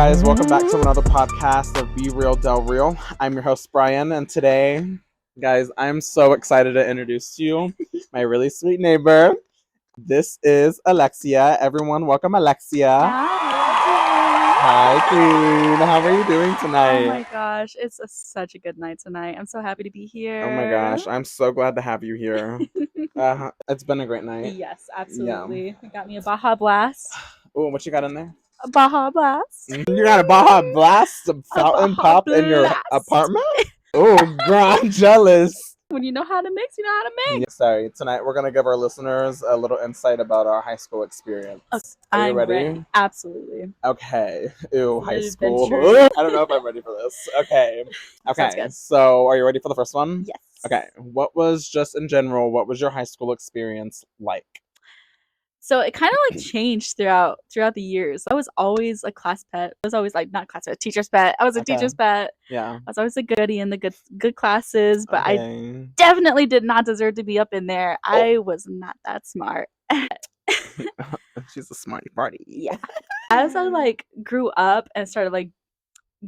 guys, welcome back to another podcast of Be Real Del Real. I'm your host Brian, and today, guys, I'm so excited to introduce to you my really sweet neighbor. This is Alexia. Everyone, welcome Alexia. Hi, Queen. How are you doing tonight? Oh my gosh, it's such a good night tonight. I'm so happy to be here. Oh my gosh, I'm so glad to have you here. It's been a great night. Yes, absolutely. You got me a Baja Blast. Oh, what you got in there? A Baja Blast. You got a Baja Blast fountain Baja pop in your Blast. apartment? Oh, girl, I'm jealous. When you know how to mix, you know how to mix. Yeah, sorry, tonight we're going to give our listeners a little insight about our high school experience. Are you ready? Absolutely. Okay. Ew, high school. Adventure. I don't know if I'm ready for this. Okay. Sounds Okay, good. so are you ready for the first one? Yes. Okay, what was just in general, what was your high school experience like? So it kind of like changed throughout the years. I was always a class pet. I was always like not class pet, teacher's pet. I was a Okay. teacher's pet. Yeah. I was always a goodie in the good classes, but I Okay. definitely did not deserve to be up in there. I was not that smart. She's a smarty party. Yeah. As I like grew up and started like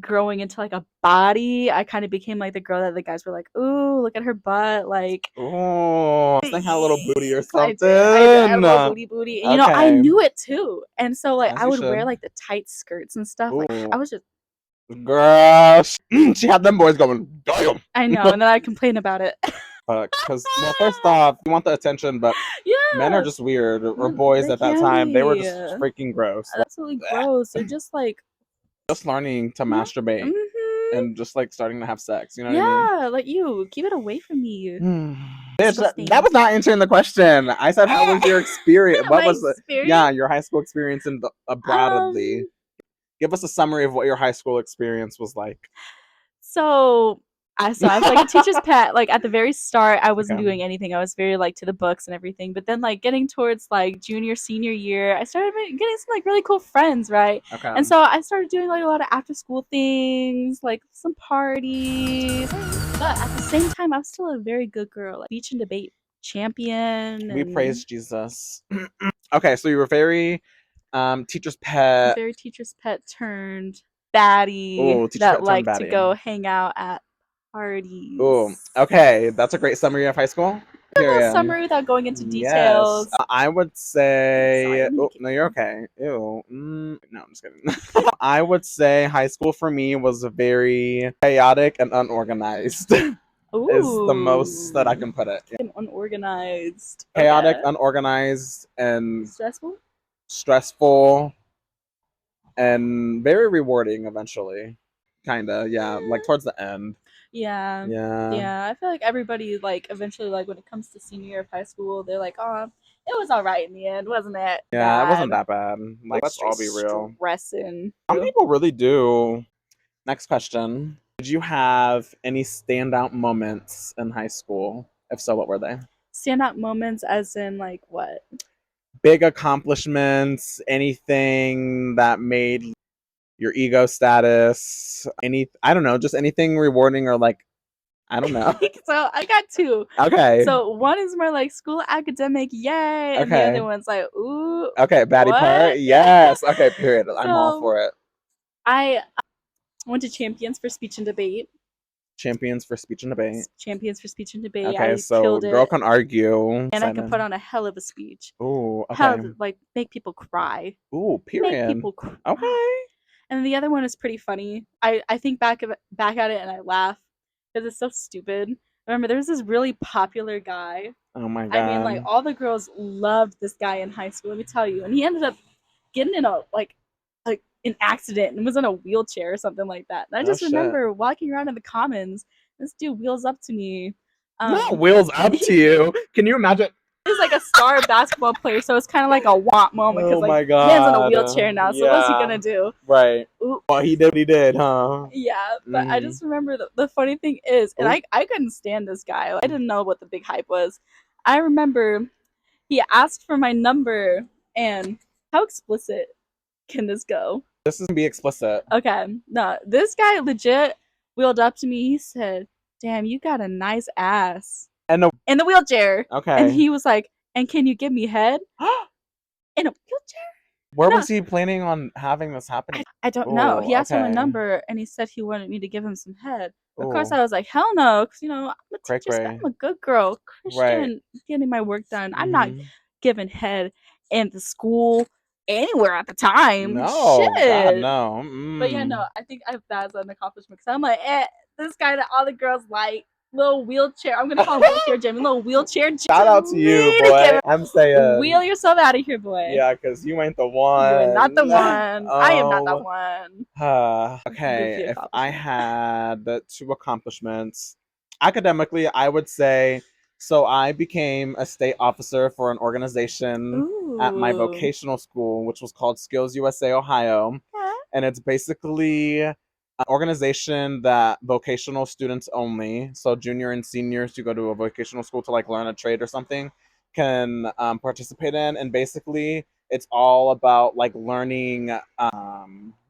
growing into like a body, I kind of became like the girl that the guys were like, "Ooh, look at her butt!" Like, oh, I had a little booty or something. I did. I had a little booty, and you know, I Okay. knew it too. And so like, As I you would wear should. like the tight skirts and stuff. Like, Ooh. I was just, Girl, she had them boys going, damn. I know, and then I complain about it. Because, well, first off, you want the attention, but Yeah, men are just weird. Or Men- boys they at that can time, they were be. just freaking gross. Like, Absolutely gross. They're just like, just learning to masturbate mhm. and just like starting to have sex. You know what I mean? Yeah, like you keep it away from me. Bitch, that was not answering the question. I said, how was your experience? What My was experience? your high school experience in abroadly? Give us a summary of what your high school experience was like. So I was like a teacher's pet. Like at the very start, I wasn't Okay. doing anything. I was very like to the books and everything. But then like getting towards like junior, senior year, I started getting some like really cool friends, right? Okay. And so I started doing like a lot of after school things, like some parties. But at the same time, I was still a very good girl, like speech and debate champion. We And praise Jesus. Okay, so you were very teacher's pet. very teacher's pet turned baddie Ooh, teacher's that pet turned liked to baddie. go hang out at parties. Ooh, okay, that's a great summary of high school. A little summary without going into details. Yes, I would say. Sorry, let me Oh, no, you're okay. Ew. No, I'm just kidding. I would say high school for me was very chaotic and unorganized. Ooh. Is the most that I can put it. Yeah. Unorganized. Chaotic, Okay. unorganized, and Stressful? stressful, and very rewarding eventually. Kinda, yeah. Like towards the end. Yeah. Yeah. Yeah. I feel like everybody like eventually like when it comes to senior year of high school, they're like, oh, it was all right in the end, wasn't it? Yeah, it wasn't that bad. Like, let's all be Straight real. Stressing. Some people really do. Next question. Did you have any standout moments in high school? If so, what were they? Standout moments as in like what? Big accomplishments, anything that made your ego status, I don't know, just anything rewarding or like, I don't know. So I got two. Okay. So one is more like school academic, yay, and the Okay. other one's like, ooh. Okay, baddie what? part. Yes. Okay, period. I'm all So- for it. I went to Champions for Speech and Debate. Champions for speech and debate. Champions for Speech and Debate. Okay, I so killed girl it. can argue. And I can put on a hell of a speech. Ooh, okay. Hell, like make people cry. Ooh, period. Make people cry. Okay. And the other one is pretty funny. I think back at it and I laugh because it's so stupid. Remember, there was this really popular guy. Oh my god. I mean, like all the girls loved this guy in high school. Let me tell you, and he ended up getting in a like an accident and was in a wheelchair or something like that. And I just remember walking around in the commons. This dude wheels up to me. Not wheels up to you. Can you imagine? He's like a star basketball player, so it's kind of like a want moment because Oh my like god. man's in a wheelchair now. So what's he gonna do? Right. Ooh. Well, he did what he did, huh? Yeah, but I just remember the funny thing is, and I couldn't stand this guy. I didn't know what the big hype was. I remember he asked for my number, and how explicit can this go? This is gonna be explicit. Okay, no, this guy legit wheeled up to me. He said, "Damn, you got a nice ass." And in the wheelchair. Okay. And he was like, "And can you give me head?" In a wheelchair? Where No, was he planning on having this happening? I don't know. Oh, He asked for my okay. number and he said he wanted me to give him some head. Of course, Oh, I was like, hell no, because I'm a cray teacher, cray. I'm a good girl, Right. Christian, getting my work done. I'm not Hmm. giving head in the school anywhere at the time. No, God, Shit. no. But yeah, no, I think that's an accomplishment because I'm like, this guy that all the girls like, little wheelchair. I'm gonna call him wheelchair Jimmy. Little wheelchair Jimmy. Shout out to you, boy. I'm saying, Wheel yourself out of here, boy. yeah, because you ain't the You are not the one. one. I am not the Oh, one. okay. Goofy If I accomplishment. had the two accomplishments, academically, I would say so. I became a state officer for an organization at my Ooh. vocational school, which was called Skills USA Ohio. Yeah. And it's basically an organization that vocational students only, so junior and seniors who go to a vocational school to like learn a trade or something, can participate in. And basically, it's all about like learning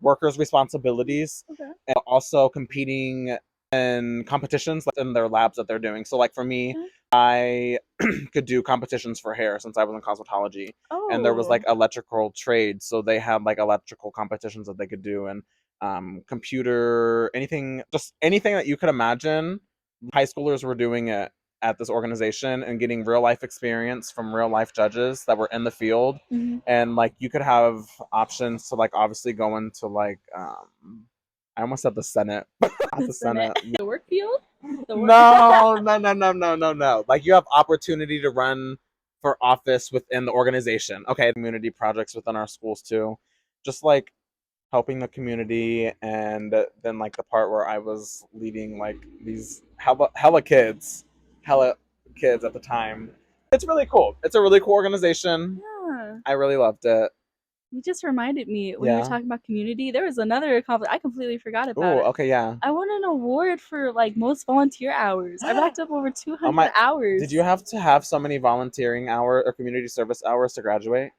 workers' responsibilities Okay. and also competing in competitions like in their labs that they're doing. So like for me, Okay. I could do competitions for hair since I was in cosmetology, and there was like Oh. electrical trades, so they had like electrical competitions that they could do, and computer, anything, just anything that you could imagine. High schoolers were doing it at this organization and getting real life experience from real life judges that were in the field. Mm-hmm. And like you could have options to like obviously go into like I almost said the Senate. Not the Senate. Senate. The work field? No, no, no, no, no, no, no. Like you have opportunity to run for office within the organization. Okay, community projects within our schools too. Just like helping the community, and then like the part where I was leading like these hella kids at the time. It's really cool. It's a really cool organization. Yeah. I really loved it. You just reminded me when you were Yeah. talking about community. There was another accomplishment. I completely forgot about Oh, it. okay, yeah. I won an award for like most volunteer hours. I racked up over Oh 200 my! Did you hours. have to have so many volunteering hour or community service hours to graduate?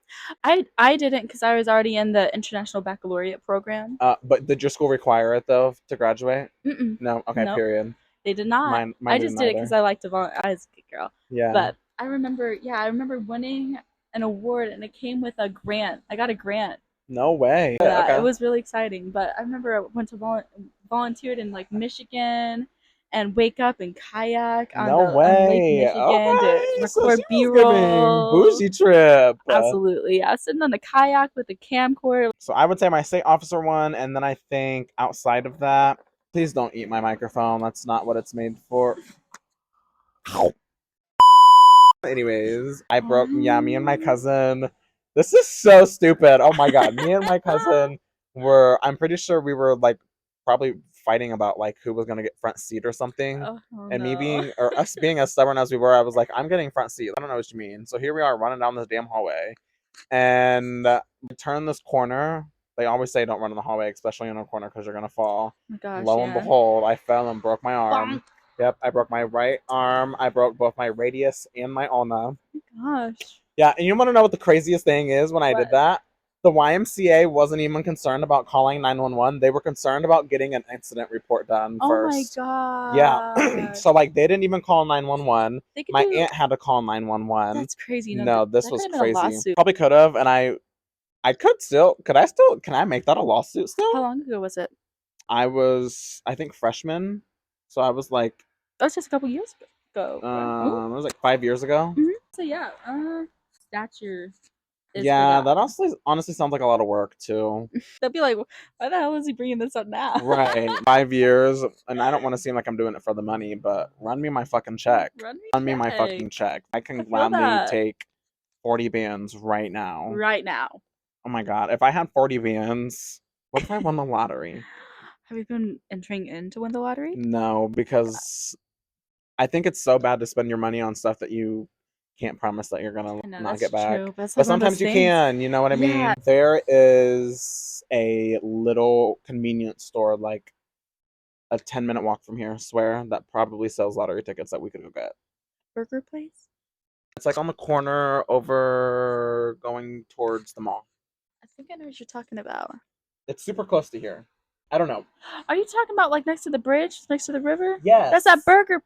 I didn't because I was already in the international baccalaureate program. But did your school require it though to graduate? Mm-mm. No. Okay. Nope, Period. they did not. Mine I didn't just did it because either. I liked to volunteer. I was a good girl. Yeah. But I remember winning an award and it came with a grant. I got a grant No way. for that. It Okay. was really exciting. But I remember I went to volunteered in like Michigan and wake up and kayak No on Lake way. Michigan to Okay. So she record B was giving roll. bougie trip. Absolutely, I was sitting on the kayak with a camcorder. So I would say my state officer one, and then I think outside of that, please don't eat my microphone. That's not what it's made for. Anyways, I broke, yeah, me and my cousin. This is so stupid. Oh my God. Me and my cousin I'm pretty sure we were like probably fighting about like who was going to get front seat or something. Oh And no. or us being as stubborn as we were, I was like, I'm getting front seat. I don't know what you mean. So here we are running down this damn hallway. And we turn this corner. They always say don't run in the hallway, especially in a corner, because you're going to fall. Oh my gosh, Lo and yeah. behold, I fell and broke my arm. Bonk. Yep, I broke my right arm. I broke both my radius and my ulna. Gosh. Yeah, and you want to know what the craziest thing is when I did What? that? The YMCA wasn't even concerned about calling 911. They were concerned about getting an incident report done Oh my first. Yeah. gosh. So like they didn't even call 911. They could My do. aunt had to call 911. That's crazy. No, this That could was have been a crazy. lawsuit. Probably could have, and I can I make that a lawsuit How still? long ago was it? I was, I think, freshman. So I was like That was just a couple years ago. Right? Oh. it was like 5 years ago. So yeah, stature is for Yeah, that. that honestly sounds like a lot of work too. They'll be like, why the hell is he bringing this up now? Right. 5 years, and I don't want to seem like I'm doing it for the money, but run me my fucking check. Run me Run me my check. fucking check. I can I feel gladly that. take 40 bands right now. Right now. Oh my God. If I had 40 bands, what if I won the lottery? Have you been entering in to win the lottery? No, because I think it's so bad to spend your money on stuff that you can't promise that you're gonna I know not that's get back. true, but it's But like one of those sometimes you things. can, you know what I Yeah. mean? There is a little convenience store like a 10-minute walk from here, I swear, that probably sells lottery tickets that we could go get. Burger place? It's like on the corner over going towards the mall. I think I know what you're talking about. It's super close to here. I don't know. Are you talking about like next to the bridge, next to the river? Yes. That's that burger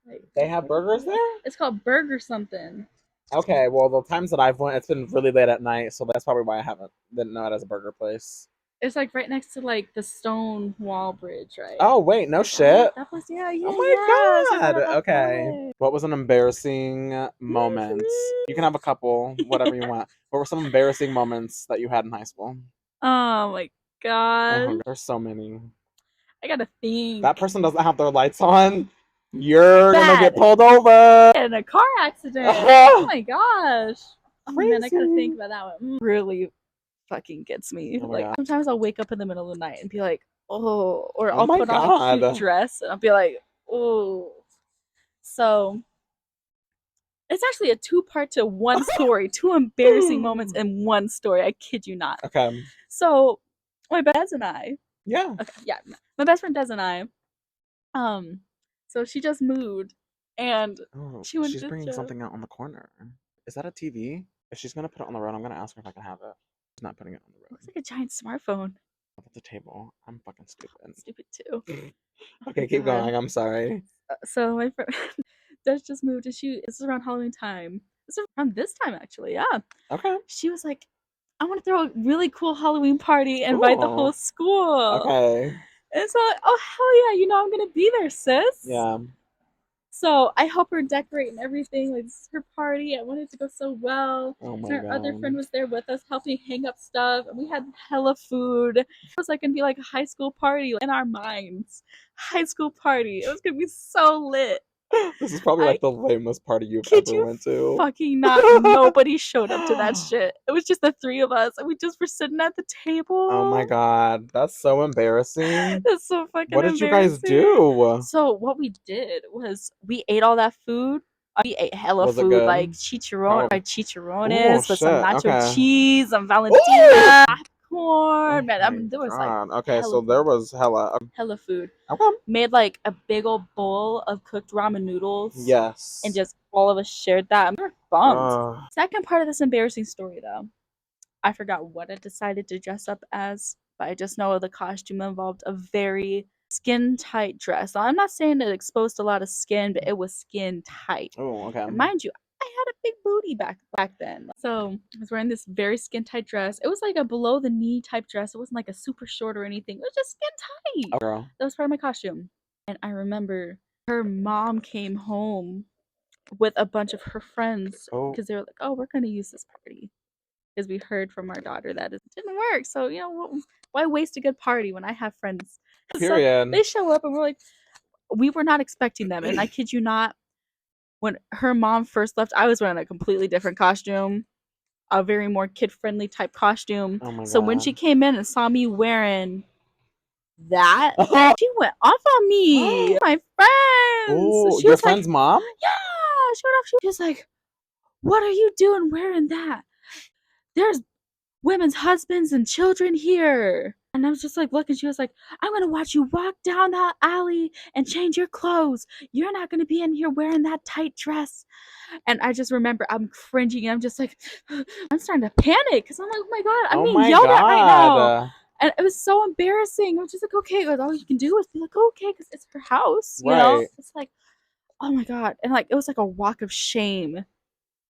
place. They have burgers there? It's called Burger something. Okay, well, the times that I've went, it's been really late at night, so that's probably why I didn't know it as a burger place. It's like right next to like the stone wall bridge, right? Oh wait, no shit. That place, yeah, yeah, Oh yeah. So my right god. at that Okay. place. What was an embarrassing moment? You can have a couple, whatever you want. What were some embarrassing moments that you had in high school? Oh my Oh my god. god, there's so many. I gotta That think. person doesn't have their lights on. You're gonna get Bad. pulled over. In a car accident. Oh my gosh. Oh man, I gotta think Crazy. about that one. Really fucking gets me. Oh my Like god. sometimes I'll wake up in the middle of the night and be like, oh, or Oh I'll my put on a cute god. dress and I'll be like, oh. So it's actually a two-part to one story, two embarrassing moments in one story. I kid you not. Okay. So my best friend and I, Yeah. okay, yeah, my best friend Des and I, um, so she just moved and Oh, she went she's to bringing just something out on the corner. Is that a TV? If she's gonna put it on the road, I'm gonna ask her if I can have it. She's not putting it on the road. looks like a giant smartphone. That's a table. I'm fucking stupid. Stupid too. Oh my Okay, keep god. going. I'm sorry. So my friend Des just moved and this is around Halloween time. This is around this time actually, yeah. Okay. She was like, I want to throw a really cool Halloween party and invite the Cool. whole school. Okay. And so like, oh hell yeah, I'm gonna be there, sis. Yeah. So I help her decorate and everything. Like this is her party. I wanted it to go so well. Oh my And our other god. friend was there with us, helping hang up stuff. And we had hella food. It was like gonna be like a high school party in our minds. High school party. It was gonna be so lit. This is probably I like the lamest party you've kid ever you went to. fucking not. Nobody showed up to that shit. It was just the three of us, and we just were sitting at the Oh my table. god. That's so embarrassing. It's so fucking What did you guys embarrassing. do? So what we did was we ate all that food. We ate hella Was it food, like good? chicharron, Probably. fried Oh chicharrones with some shit. nacho Okay. cheese, some Ooh! Valentina, popcorn. Oh Man, I my mean, there was like god. Okay, hella so there food, was hella. hella food. Okay. Made like a big old bowl of cooked ramen noodles, and Yes. just all of us shared that. And we were bummed. Uh, Second part of this embarrassing story, though, I forgot what I decided to dress up as, but I just know the costume involved a very skin tight dress. Now, I'm not saying it exposed a lot of skin, but it was skin tight. oh, okay. And mind you, I had a big booty back then. So I was wearing this very skin tight dress. It was like a below the knee type dress. It wasn't like a super short or anything. It was just skin tight. Oh, girl. That was part of my costume. And I remember her mom came home with a bunch of her friends Oh, because they were like, oh, we're going to use this party because we heard from our daughter that it didn't work. So, why waste a good party when I have friends? So period. they show up and we're like, we were not expecting them. And I kid you not, when her mom first left, I was wearing a completely different costume, a very more kid friendly type costume. Oh my So when she god. came in and saw me wearing that, she went off on me. My friends. So Oh, she your was like, friend's mom? yeah, she went off. She was like, what are you doing wearing that? There's women's husbands and children here. And I was just like, look, and she was like, I'm gonna watch you walk down that alley and change your clothes. You're not gonna be in here wearing that tight dress. And I just remember I'm cringing and I'm just like, I'm starting to panic because I'm like, oh my god, I'm Oh being my yelled at right now. god. And it was so embarrassing. I was just like, okay, all you can do is be like, okay, because it's her house, Right. It's like, oh my god. And like it was like a walk of shame.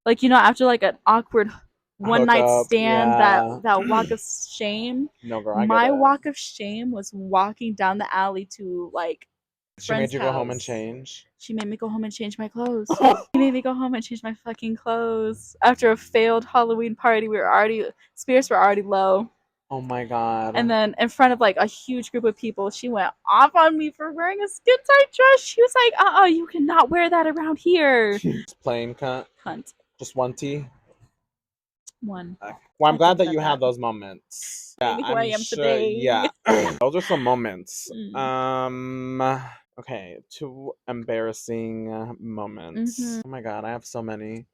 Like, after like an awkward one Hook night up. stand, that Yeah. that walk of shame. No, girl, I get My it. walk of shame was walking down the alley to like She made friend's you go home and house. change. She made me go home and change my clothes. She made me go home and change my fucking clothes. After a failed Halloween party, spirits were already low. Oh my god. And then in front of like a huge group of people, she went off on me for wearing a skin tight dress. She was like, you cannot wear that around here. Just plain cunt. Cunt. Just one T. One. Okay. Well, I'm I glad think that about you had that. those moments. Yeah, Made me who I I'm am sure. today. Yeah, those are some moments. Mm. Okay, two embarrassing moments. Mhm. Oh my god, I have so many.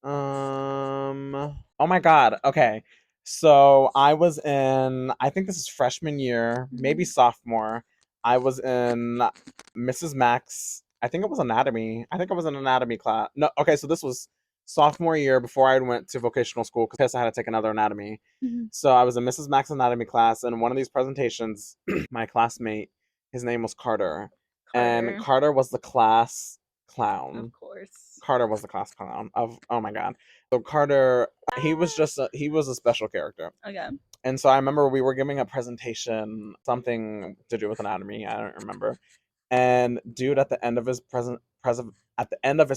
Oh my god. Okay. So I was in, I think this is freshman year, maybe Mhm. sophomore. I was in Mrs. Max. I think it was anatomy. I think I was in anatomy class. No, okay, so this was sophomore year before I went to vocational school because I had to take another anatomy. Mhm. So I was in Mrs. Max anatomy class, and one of these presentations, my classmate, his name was Carter, and Carter. Carter was the clown. Of course. Carter was the class clown of, oh my god. So Carter, he was a special character. Okay. And so I remember we were giving a presentation, something to do with anatomy, I don't remember. And dude, at the end of his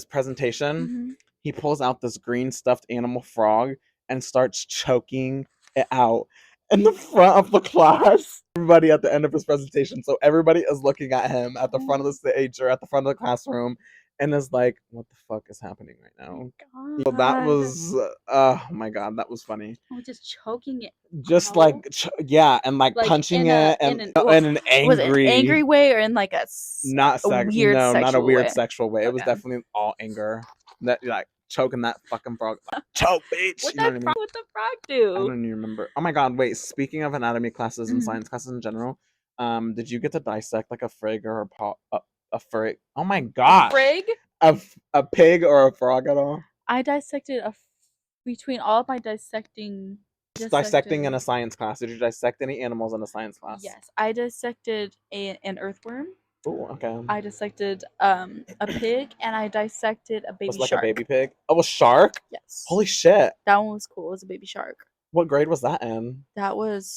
presentation, he pulls out this green stuffed animal frog and starts choking it out in the front of the class. Everybody at the end of his presentation. So everybody is looking at him at the front of the stage or at the front of the classroom and is like, what the fuck is happening right now? So that was, oh my god, that was funny. Oh, just choking it. Just like, yeah, and like punching it and in an was it an angry way or in like a weird no, not a weird way? sexual way. It was definitely all anger. That like choking that fucking frog. Like, choke, bitch. What you know what I mean? What the frog do? I don't even remember. Oh my god, wait. Speaking of anatomy classes and science classes in general, did you get to dissect like a frig or a frig? Oh my god, frig? A pig or a frog at all? I dissected between all of my dissecting in a science class. Did you dissect any animals in a science class? Yes, I dissected an earthworm. Oh, okay. I dissected a pig and I dissected a baby like shark. A baby pig? Oh, a shark? Yes. Holy shit. That one was cool. It was a baby shark. What grade was that in? That was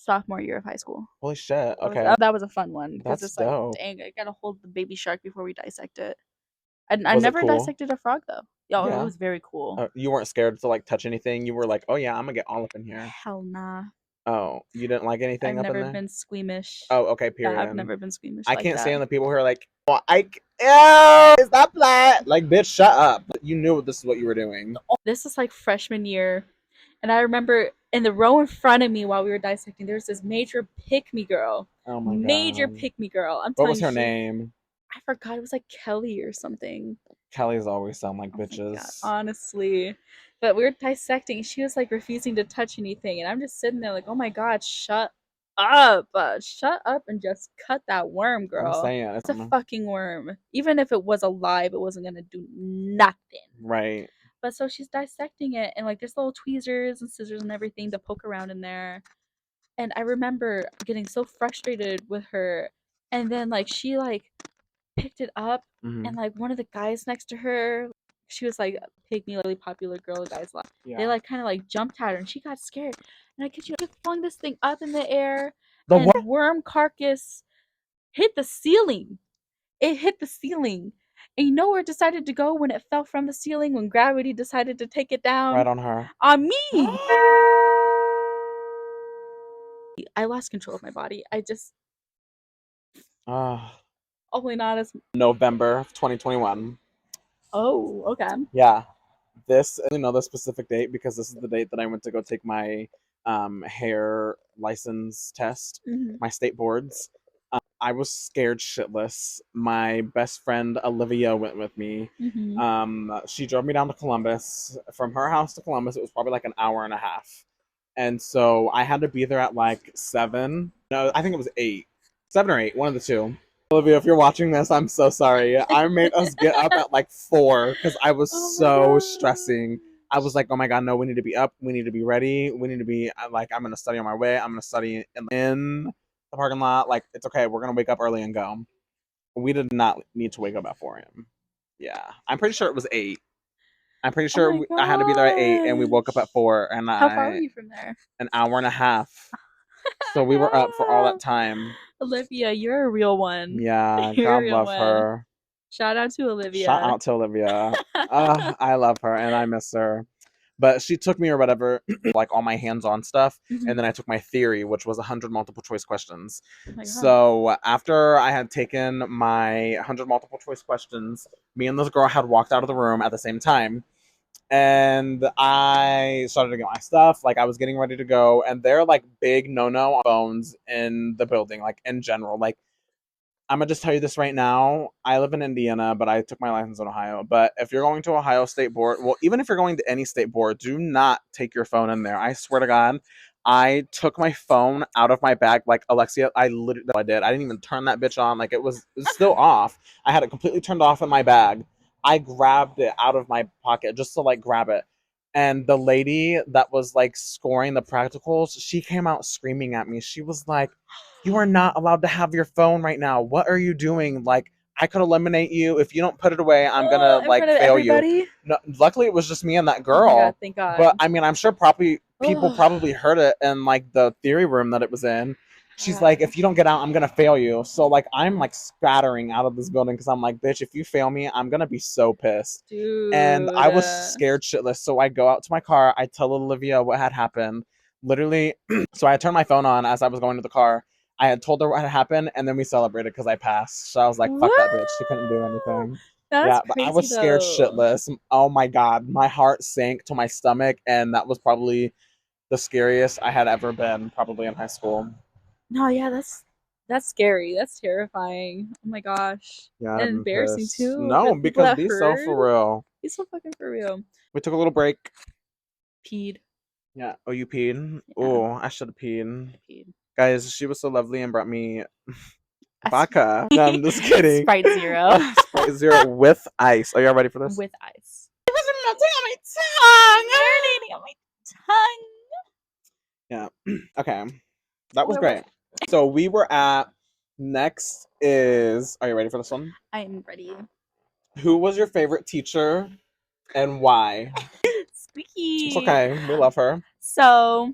sophomore year of high school. Holy shit. Okay. That was a fun one. That's it's dope. Like, dang, I gotta hold the baby shark before we dissect it. I never dissected a frog though. Yo, yeah. It was very cool. You weren't scared to like touch anything? You were like, oh yeah, I'm gonna get all up in here. Hell nah. Oh, you didn't like anything up in there? I've never been squeamish. Oh, okay, period. Yeah, I've never been squeamish. I can't stand the people who are like, oh, ew, is that flat? Like, bitch, shut up. You knew this is what you were doing. This is like freshman year. And I remember in the row in front of me while we were dissecting, there was this major pick-me girl. Oh my god. Major pick-me girl. What was her name? I forgot. It was like Kelly or something. Kellys always sound like bitches. God, honestly. But we were dissecting. She was like refusing to touch anything. And I'm just sitting there like, oh my god, shut up. Shut up and just cut that worm, girl. I'm saying it's a fucking worm. Even if it was alive, it wasn't gonna do nothing. Right. But so she's dissecting it and like there's little tweezers and scissors and everything to poke around in there. And I remember getting so frustrated with her. And then like she like picked it up and like one of the guys next to her, she was like a pygmy, really popular girl, guys love. Yeah. They like kind of like jumped at her and she got scared. And I kid you, like, flung this thing up in the air. The worm carcass hit the ceiling. It hit the ceiling. And you know where it decided to go when it fell from the ceiling, when gravity decided to take it down? Right on her. On me! I lost control of my body. I just... Hopefully not as... November of 2021. Oh, okay. Yeah. I know the specific date because this is the date that I went to go take my hair license test, my state boards. I was scared shitless. My best friend Olivia went with me. She drove me down to Columbus. From her house to Columbus, it was probably like an hour and a half. And so I had to be there at like 7. No, I think it was 8. 7 or 8, one of the two. Olivia, if you're watching this, I'm so sorry. I made us get up at like 4 because I was stressing. I was like, oh my god, no, we need to be up. We need to be ready. We need to be like, I'm going to study on my way. I'm going to study in the parking lot. Like, it's okay. We're going to wake up early and go. We did not need to wake up at 4 a.m. Yeah. I'm pretty sure it was 8. I'm pretty sure I had to be there at 8 and we woke up at 4. And how far were you from there? An hour and a half. So we were up for all that time. Olivia, you're a real one. Yeah, God love her. Shout out to Olivia. Shout out to Olivia. I love her and I miss her. But she took me or whatever, like all my hands-on stuff, and then I took my theory, which was 100 multiple choice questions. So after I had taken my 100 multiple choice questions, me and this girl had walked out of the room at the same time. And I started to get my stuff, like I was getting ready to go, and they're like big no-no on phones in the building, like in general. Like, I'm gonna just tell you this right now. I live in Indiana, but I took my license in Ohio. But if you're going to Ohio State Board, well, even if you're going to any state board, do not take your phone in there. I swear to God, I took my phone out of my bag, like Alexia. I didn't even turn that bitch on. Like it was still off. I had it completely turned off in my bag. I grabbed it out of my pocket just to like grab it. And the lady that was like scoring the practicals, she came out screaming at me. She was like, "You are not allowed to have your phone right now. What are you doing? Like, I could eliminate you. If you don't put it away, I'm gonna in like front of fail you. everybody. No, luckily it was just me and that girl. Oh my God, thank God. But I mean, I'm sure probably people probably heard it in like the theory room that it was in. She's like, if you don't get out, I'm gonna fail you. So like, I'm like scattering out of this building because I'm like, bitch, if you fail me, I'm gonna be so pissed. Dude. And I was scared shitless. So I go out to my car. I tell Olivia what had happened. Literally, so I turned my phone on as I was going to the car. I had told her what had happened, and then we celebrated because I passed. So I was like, fuck that bitch. She couldn't do anything. That's But crazy, I was scared though. shitless. Oh my God. My heart sank to my stomach, and that was probably the scariest I had ever been, probably in high school. No, yeah, that's scary. That's terrifying. Oh my gosh. Yeah, And embarrassing pissed. too. No, For the people because that be so for heard. real. Be so fucking for real. We took a little break. Peed. Yeah. Oh, you peed? Yeah. Oh, I should have peed. I peed. Guys, she was so lovely and brought me vodka. No, I'm just kidding. Sprite Zero. Sprite Zero with ice. Are y'all ready for this? With ice. It was melting on my tongue. Yeah. Okay. That was great. So we were at next is. Are you ready for this one? I am ready. Who was your favorite teacher and why? Squeaky. It's okay. We love her. So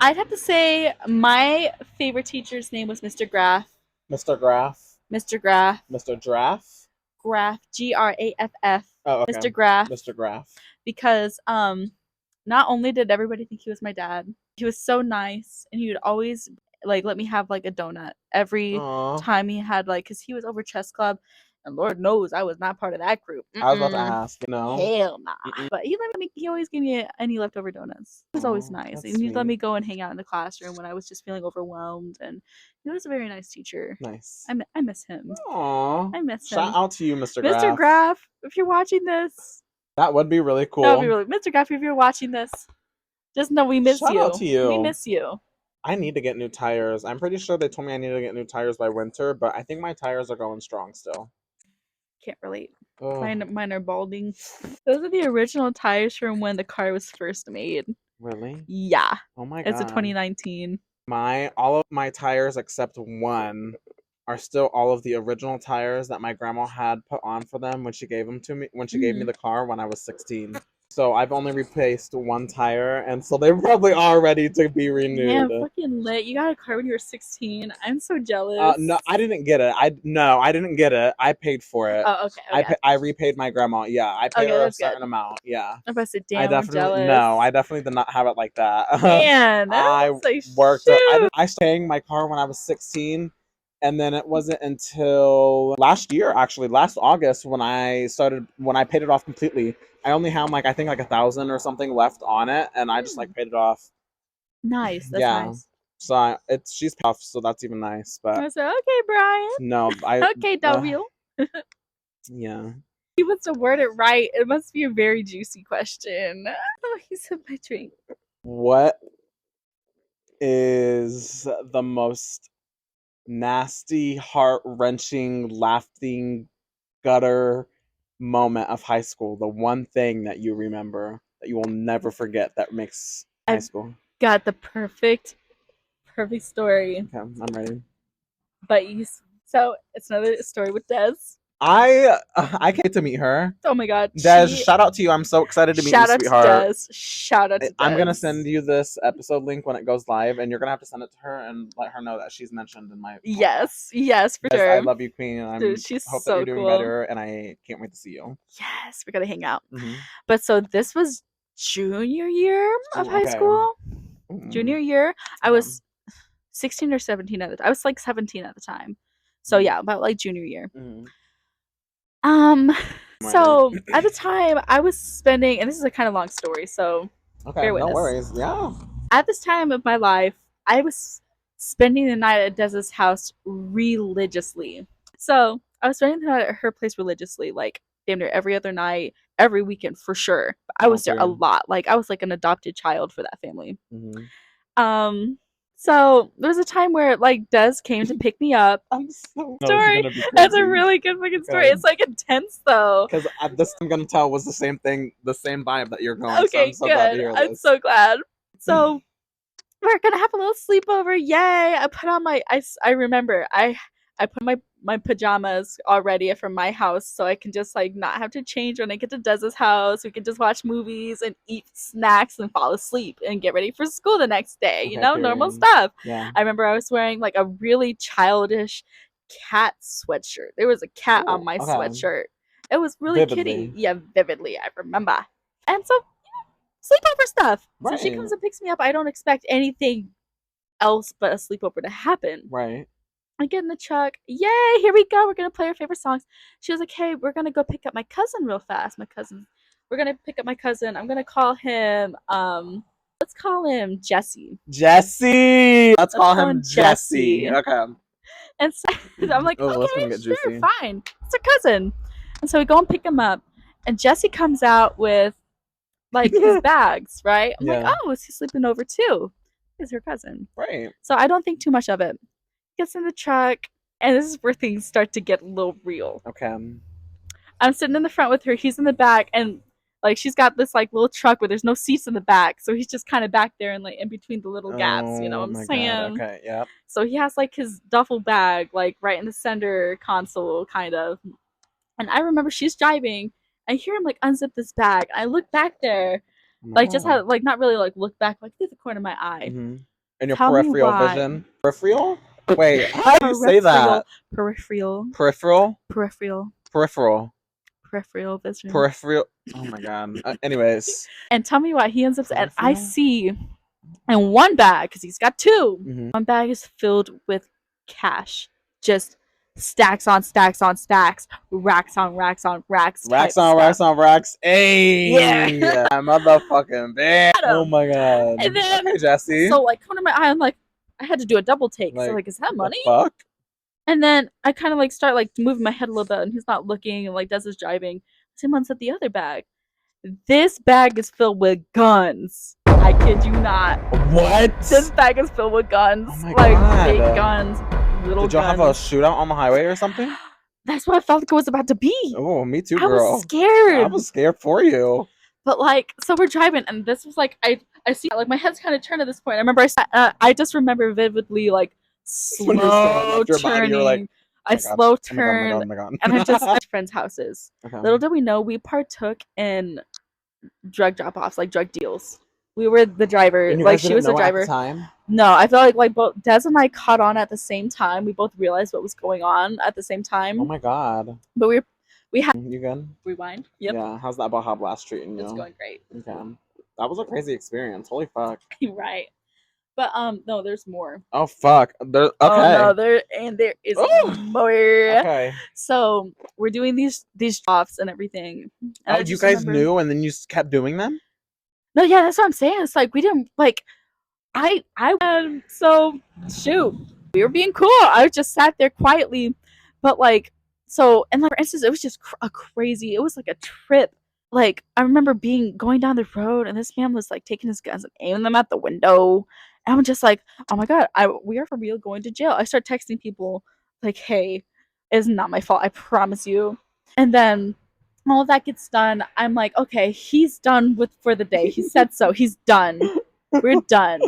I'd have to say my favorite teacher's name was Mr. Graff. Mr. Graff. Mr. Graff. Mr. Graff. Graff. Graff. Oh, okay. Mr. Graff. Mr. Graff. Because not only did everybody think he was my dad, he was so nice, and he would always like let me have like a donut every time he had like, because he was over chess club, and Lord knows I was not part of that group. I was about to ask, no. Hell nah. But he let me. He always gave me any leftover donuts. It was always nice, and he'd let me go and hang out in the classroom when I was just feeling overwhelmed. And he was a very nice teacher. Nice. I miss him. Aww. I miss him. Shout out to you, Mr. Graff. Mr. Graff, if you're watching this. That would be really cool. That would be really, Mr. Graff, if you're watching this, just know we miss you. Shout out to you. We miss you. I need to get new tires. I'm pretty sure they told me I need to get new tires by winter, but I think my tires are going strong still. Can't relate. Ugh. Mine are balding. Those are the original tires from when the car was first made. Really? Yeah. Oh my God. It's a 2019. All of my tires except one are still all of the original tires that my grandma had put on for them when she gave them to me, when she gave me the car when I was 16. So I've only replaced one tire, and so they probably are ready to be renewed. Yeah, fucking lit. You got a car when you were 16. I'm so jealous. No, I didn't get it. I didn't get it. I paid for it. Oh, okay. I repaid my grandma. Yeah, I paid her a certain amount. Yeah. I'm about to say, damn, I'm jealous. No, I definitely did not have it like that. Man, I worked. I started paying my car when I was 16. And then it wasn't until last year, actually, last August, when I paid it off completely. I only had like, I think like 1,000 or something left on it, and I just like paid it off. Nice. That's nice. So she's tough, so that's even nice. But I said, okay, Brian. No, okay, W. Yeah. He must have worded it right. It must be a very juicy question. Oh, he said my drink. What is the most nasty, heart-wrenching, laughing, gutter moment of high school? The one thing that you remember that you will never forget that makes high school. Got the perfect story. Okay, I'm ready. But so it's another story with Des. I can't wait to meet her. Oh my God, Des! Shout out to you. I'm so excited to meet you, sweetheart. Shout out to Des. I'm gonna send you this episode link when it goes live, and you're gonna have to send it to her and let her know that she's mentioned in my podcast. Yes, for sure. I love you, Queen. I hope so that you're doing better, and I can't wait to see you. Yes, we're gonna hang out. But so this was junior year of high school. Junior year, I was 16 or 17 at the time. I was like 17 at the time. So yeah, about like junior year. So at the time I was spending, and this is a kind of long story, so bear with us. No worries. Yeah. At this time of my life, I was spending the night at Des's house religiously. So I was spending the night at her place religiously, like damn near every other night, every weekend for sure. But I was there a lot. Like I was like an adopted child for that family. So there was a time where like Des came to pick me up. I'm so sorry. That's a really good fucking story. It's like intense though. Because this I'm gonna tell was the same thing, the same vibe that you're going. Okay, so I'm so good. glad to hear this. I'm so glad. So we're gonna have a little sleepover. Yay! I put on my I remember I put my my pajamas already from my house, so I can just like not have to change when I get to Dez's house. We can just watch movies and eat snacks and fall asleep and get ready for school the next day. Okay, Normal period. stuff. Yeah. I remember I was wearing like a really childish cat sweatshirt. There was a cat on Ooh, my okay. sweatshirt. It was really Vividly. kitty. Yeah, vividly. I remember. And so, sleepover stuff. So she Right. comes and picks me up. I don't expect anything else but a sleepover to happen. Right. I get in the truck. Yay, here we go. We're going to play our favorite songs. She was like, hey, we're going to go pick up my cousin real fast. We're going to pick up my cousin. I'm going to call him, let's call him Jesse. Jesse! Let's call him Jesse. Okay. And so I'm like, Oh, let's okay, get sure, juicy. fine. It's her cousin. And so we go and pick him up. And Jesse comes out with like his bags, right? I'm like, Yeah. oh, is he sleeping over too? He's her cousin. Right. So I don't think too much of it. Gets in the truck, and this is where things start to get a little real. Okay. I'm sitting in the front with her. He's in the back, and like she's got this like little truck where there's no seats in the back, so he's just kind of back there and like in between the little gaps. You know what I'm saying? God. Okay. Yep. So he has like his duffel bag like right in the center console, kind of. And I remember she's driving. I hear him like unzip this bag. I look back there, like just had like not really like look back like through the corner of my eye. Mm-hmm. And your Tell me peripheral why. vision. Peripheral? Wait, how do you say that? Peripheral. Peripheral? Peripheral. Peripheral. Peripheral vision. Peripheral. Oh my god. Anyways. And tell me why he ends up. And I see in one bag, because he's got two, one bag is filled with cash. Just stacks on stacks on stacks, racks on racks on racks. Racks on racks on racks. Hey! Yeah. Motherfucking bitch. Oh my god. And then, okay, Jesse. So, like, coming to my eye, I'm like, I had to do a double take. So, like, is that money? Fuck? And then I kind of, like, start, like, moving my head a little bit, and he's not looking, and, like, Des is driving. Same one's at the other bag. This bag is filled with guns. I kid you not. What? This bag is filled with guns. Oh my like, god. big guns, little Did y'all guns. have a shootout on the highway or something? That's what I felt like it was about to be. Oh, me too, girl. I was scared. I was scared for you. But, like, so we're driving, and this was, like, I see, like, my head's kind of turned at this point. I remember I just remember vividly, like, slow turning. Like, I slow turned, oh my god. and I just went to friends' houses. Okay. Little did we know, we partook in drug drop-offs, like drug deals. We were the driver. Like, she was the driver. At the time? No, I felt like both Des and I caught on at the same time. We both realized what was going on at the same time. Oh my god. But we had you good? Rewind. Yep. Yeah. How's that Baja Blast treating you? It's going great. Okay. That was a crazy experience. Holy fuck. Right. But no, there's more. Oh fuck. Okay. Oh no, there is more. Okay. So we're doing these offs and everything. And you guys knew and then you kept doing them? No, yeah, that's what I'm saying. It's like we didn't like. So shoot, we were being cool. I just sat there quietly, but like so. And like for instance, it was just a crazy. It was like a trip. Like I remember going down the road, and this man was like taking his guns and aiming them at the window. And I'm just like, oh my god, we are for real going to jail. I start texting people like, hey, it's not my fault. I promise you. And then all that gets done. I'm like, okay, he's done for the day. He said so. He's done. We're done.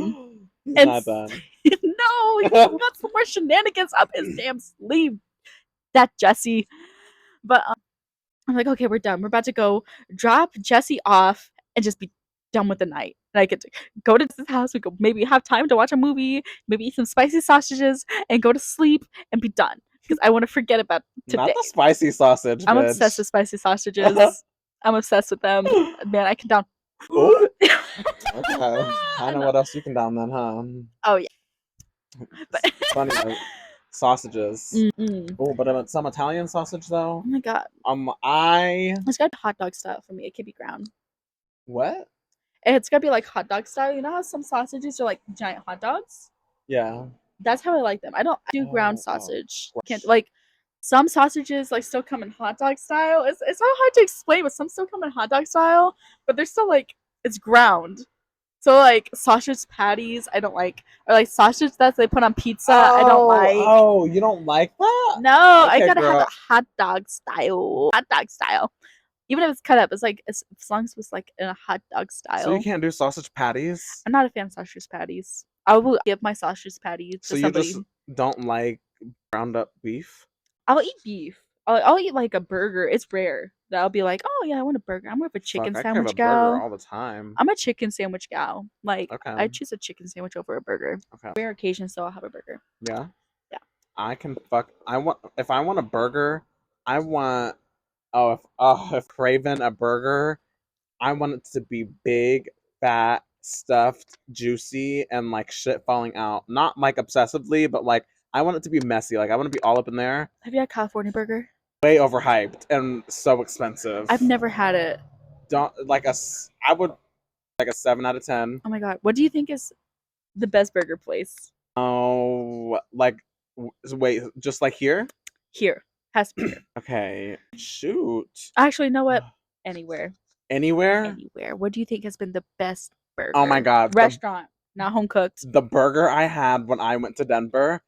He's not done. No, he's got some more shenanigans up his damn sleeve. That Jesse. But I'm like, okay, we're done. We're about to go drop Jesse off and just be done with the night. And I get to go to his house. We go maybe have time to watch a movie, maybe eat some spicy sausages, and go to sleep and be done. Because I want to forget about today. Not the spicy sausage. I'm bitch. obsessed with spicy sausages. I'm obsessed with them. Man, I can down. Ooh. Okay. I know what else you can down then, huh? Oh yeah. It's funny. Like, sausages. Mm-mm. Oh, but some Italian sausage though. Oh my god. It's got hot dog style for me. It could be ground. What? It's gotta be like hot dog style. You know how some sausages are like giant hot dogs? Yeah. That's how I like them. I don't do ground sausage. Can't like some sausages like still come in hot dog style. It's not hard to explain, but some still come in hot dog style, but they're still like it's ground. So like sausage patties, I don't like, or like sausage that they put on pizza, I don't like. Oh, you don't like that? No, okay, I gotta girl. have it hot dog style. Hot dog style. Even if it's cut up, it's like as long as it's like in a hot dog style. So you can't do sausage patties? I'm not a fan of sausage patties. I will give my sausage patty to somebody. You just don't like ground up beef? I'll eat beef. I'll eat like a burger. It's rare that I'll be like, oh yeah, I want a burger. I'm more of a chicken Fuck, I crave a sandwich burger gal. all the time. I'm a chicken sandwich gal. Like Okay. I choose a chicken sandwich over a burger. Okay. Rare occasions, so I'll have a burger. Yeah. Yeah. I can fuck. If I want a burger, I want. If craving a burger, I want it to be big, fat, stuffed, juicy, and like shit falling out. Not like obsessively, but like I want it to be messy. Like I want to be all up in there. Have you had California burger? Way overhyped and so expensive. I've never had it. Don't like a. I would like a 7 out of 10. Oh my god. What do you think is the best burger place? Oh, like wait, just like here? Here. Has to be here. Okay, shoot. Actually, you know what? Anywhere. Anywhere? Anywhere. What do you think has been the best burger? Oh my god, Restaurant, not home cooked. the burger I had when I went to Denver.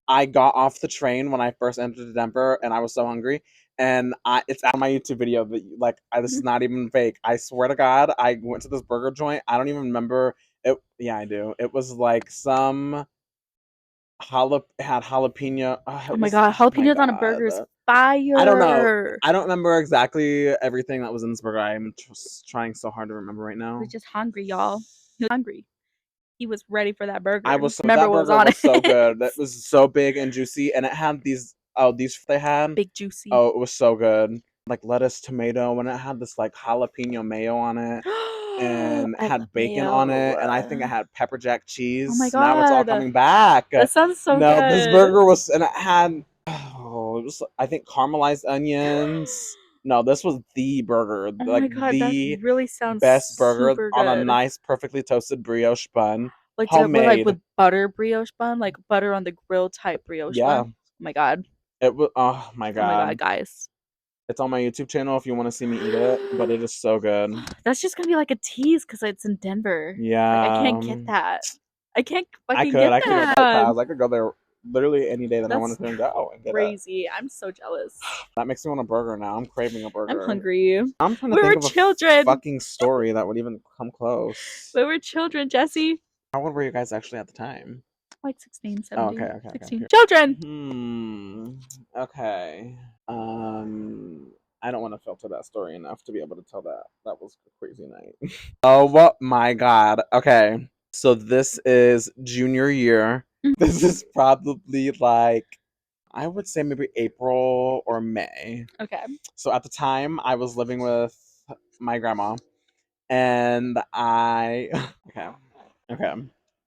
I got off the train when I first entered Denver, and I was so hungry. And it's on my YouTube video that this is not even fake. I swear to God, I went to this burger joint. I don't even remember it. Yeah, I do. It was like some it had jalapeno. Oh my god, jalapenos on a burger is fire. I don't know. I don't remember exactly everything that was in this burger. I'm just trying so hard to remember right now. He was just hungry, y'all. He was hungry. He was ready for that burger. I was Remember that what was burger on was it. so good. That was so big and juicy, and it had these they had Big juicy. Oh, it was so good. Like lettuce, tomato, and it had this like jalapeno mayo on it, and it had bacon on it, and I think it had pepper jack cheese. Oh my Now it's all god. coming back. That sounds so No, good. this burger was, and it had it was I think caramelized onions. No, this was the burger. Oh like my god, the that really sounds best burger super on a good. nice, perfectly toasted brioche bun. Like homemade. with butter brioche bun, like butter on the grill type brioche Yeah. bun. Oh my god. It was oh my god. Oh my god, guys. It's on my YouTube channel if you want to see me eat it, but it is so good. That's just gonna be like a tease because it's in Denver. Yeah. Like, I can't get that. I can't fucking I get could that. pass. I could go there literally any day that I wanted to and go and get crazy. it. I'm so jealous. That makes me want a burger now. I'm craving a burger. I'm hungry. I'm trying to We think were of children. a fucking story that would even come close. We were children, Jesse. How old were you guys actually at the time? Like 16, 17. Oh, okay. 16. Okay. Children! Okay. I don't want to filter that story enough to be able to tell that. That was a crazy night. Oh my god. Okay. So this is junior year. This is probably like, I would say maybe April or May. Okay. So at the time, I was living with my grandma, and okay. I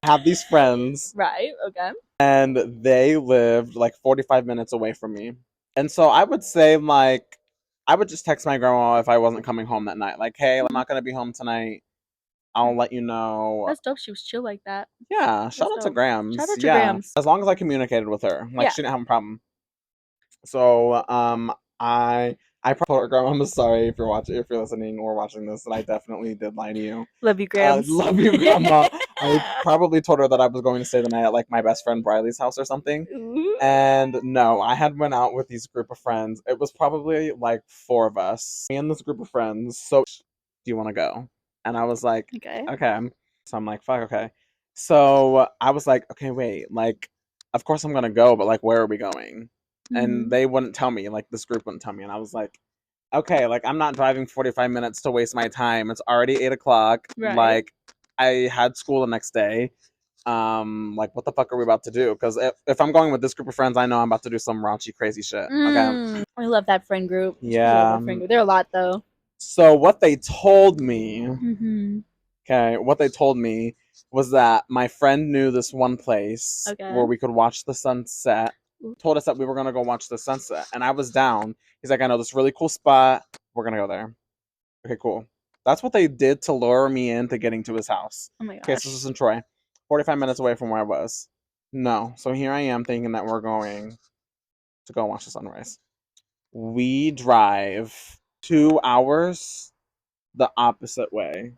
have these friends. Right, okay. And they lived like 45 minutes away from me. And so I would say, like, I would just text my grandma if I wasn't coming home that night. Like, hey, I'm not going to be home tonight. I'll let you know. That's dope. She was chill like that. Yeah, shout out to Grams. Shout out to Grams. As long as I communicated with her. Like, she didn't have a problem. So, I probably told her, Grandma, I'm sorry if you're listening or watching this, and I definitely did lie to you. Love you, Grams. Love you, Grandma. I probably told her that I was going to stay the night at like my best friend Briley's house or something. Ooh. And no, I had went out with these group of friends. It was probably like 4 of us, me and this group of friends. So, do you want to go? And I was like, okay. So I'm like, fuck, okay. So I was like, okay, wait, like, of course I'm gonna go, but like, where are we going? And they wouldn't tell me, like this group wouldn't tell me, and I was like, okay, like I'm not driving 45 minutes to waste my time. It's already 8 o'clock. Right. Like I had school the next day. Like what the fuck are we about to do? Because if I'm going with this group of friends, I know I'm about to do some raunchy, crazy shit. Okay. I love that friend group. Yeah. They're a lot though. So what they told me, what they told me was that my friend knew this one place where we could watch the sunset. Told us that we were gonna go watch the sunset, and I was down. He's like, I know this really cool spot. We're gonna go there. Okay, cool. That's what they did to lure me into getting to his house. Oh my gosh. Okay, so this is in Troy, 45 minutes away from where I was. No, so here I am thinking that we're going to go watch the sunrise. We drive 2 hours the opposite way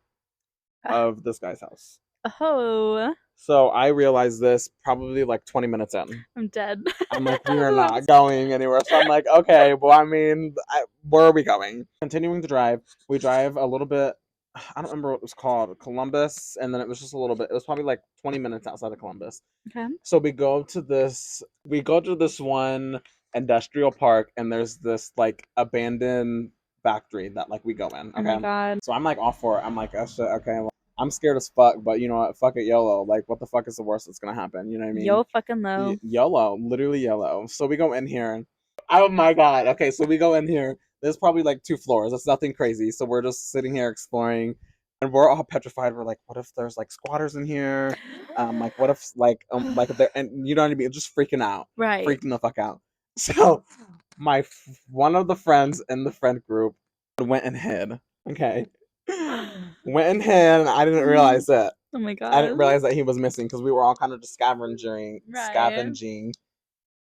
of this guy's house. Oh. So I realized this probably like 20 minutes in. I'm dead. I'm like, we are not going anywhere. So I'm like, okay, well, I mean, where are we going? Continuing to drive. We drive a little bit. I don't remember what it was called. Columbus. And then it was just a little bit. It was probably like 20 minutes outside of Columbus. Okay. So we go to this one industrial park, and there's this like abandoned factory that like we go in. Okay. Oh my god. So I'm like all for it. I'm like, oh shit, okay. Well, I'm scared as fuck, but you know what? Fuck it, YOLO. Like, what the fuck is the worst that's gonna happen? You know what I mean? Yo fucking low. YOLO, literally YOLO. So we go in here. Oh my god. Okay, so we go in here. There's probably like 2 floors. It's nothing crazy. So we're just sitting here exploring, and we're all petrified. We're like, what if there's like squatters in here? Like what if like if they're, and you know what I mean? Just freaking out, Right. freaking the fuck out. So one of the friends in the friend group went and hid. Okay, went and hid. And I didn't realize it. Oh my god. I didn't realize that he was missing because we were all kind of just scavenging Right.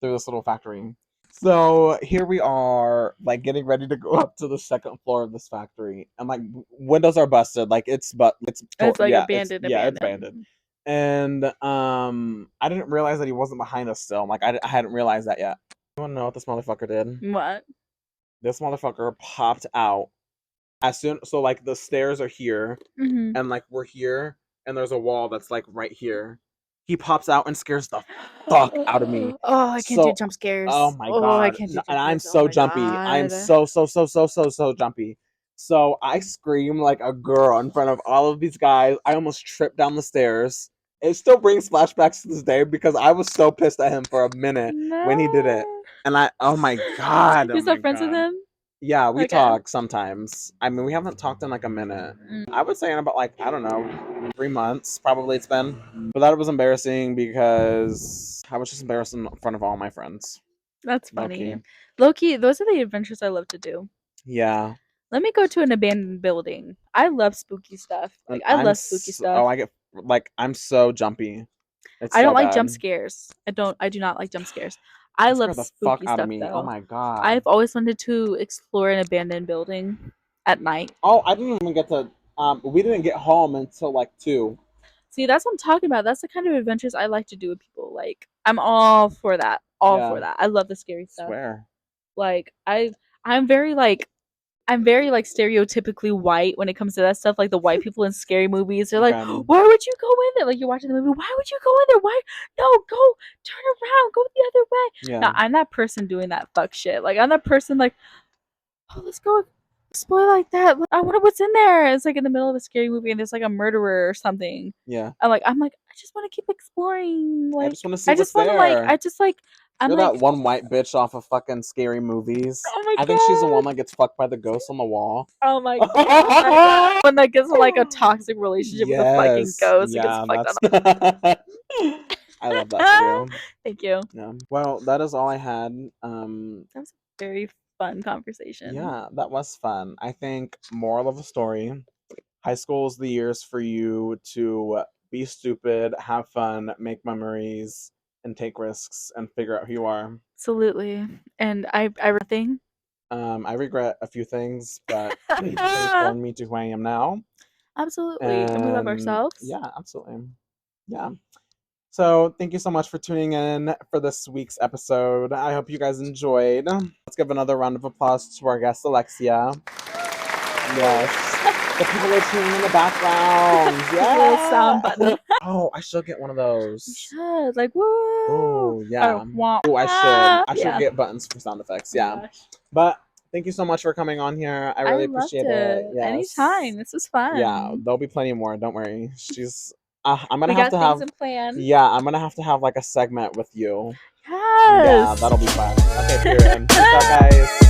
through this little factory. So here we are, like getting ready to go up to the 2nd floor of this factory, and like windows are busted, like it's like abandoned. abandoned. It's abandoned. And I didn't realize that he wasn't behind us still. Like I hadn't realized that yet. You want to know what this motherfucker did? What? This motherfucker popped out as soon. So like the stairs are here, and like we're here, and there's a wall that's like right here. He pops out and scares the fuck out of me. Oh, I can't do jump scares. Oh my god! I can't do jump And I'm scares. so Oh my jumpy. I'm God. so jumpy. So I scream like a girl in front of all of these guys. I almost tripped down the stairs. It still brings flashbacks to this day because I was so pissed at him for a minute when he did it. And oh my god. You're still friends with him? Yeah, we Okay. talk sometimes. I mean, we haven't talked in like a minute. I would say in about like, I don't know, 3 months probably it's been. But that was embarrassing because I was just embarrassed in front of all my friends. That's funny. Low-key. Low-key, those are the adventures I love to do. Yeah. Let me go to an abandoned building. I love spooky stuff. Like I love spooky stuff. Oh, I get like I'm so jumpy. I don't like jump scares. I do not like jump scares. I love the spooky fuck out stuff of me. though. Oh my god. I've always wanted to explore an abandoned building at night. Oh, I didn't even get to we didn't get home until like 2. See, that's what I'm talking about. That's the kind of adventures I like to do with people. Like I'm all for that. For that. I love the scary stuff. Swear. Like I'm very stereotypically white when it comes to that stuff. Like the white people in scary movies, they're like, "Why would you go in there?" Like you're watching the movie, "Why would you go in there? Why? No, go turn around, go the other way." Yeah. Now I'm that person doing that fuck shit. Like I'm that person like, "Oh, let's go explore like that. I wonder what's in there." It's like in the middle of a scary movie and there's like a murderer or something. Yeah. I'm like, I just want to keep exploring. Like I just want to see what's there. I'm You're like that one white bitch off of fucking scary movies. Oh my god. I think she's the one that gets fucked by the ghost on the wall. Oh my god. When that gets in like a toxic relationship with a fucking ghost. Yeah, it gets fucked up. I love that for you. Thank you. Yeah. Well, that is all I had. That was a very fun conversation. Yeah, that was fun. I think moral of the story, high school is the years for you to be stupid, have fun, make memories, and take risks and figure out who you are. Absolutely. And I think I regret a few things, but they formed me to who I am now. Absolutely. And we love ourselves. Yeah, absolutely. Yeah. So thank you so much for tuning in for this week's episode. I hope you guys enjoyed. Let's give another round of applause to our guest, Alexia. Yes. The people are tuning in the background. Yeah. Sound button. Oh, I should get one of those. You should. Like, woo. Oh, yeah. Oh, I should get buttons for sound effects. Yeah. But thank you so much for coming on here. I really appreciate it. Yes. Anytime. This was fun. Yeah, there'll be plenty more. Don't worry. I'm gonna have to have. Yeah, I'm gonna have to have like a segment with you. Yes. Yeah, that'll be fun. Okay, period. Peace out, guys.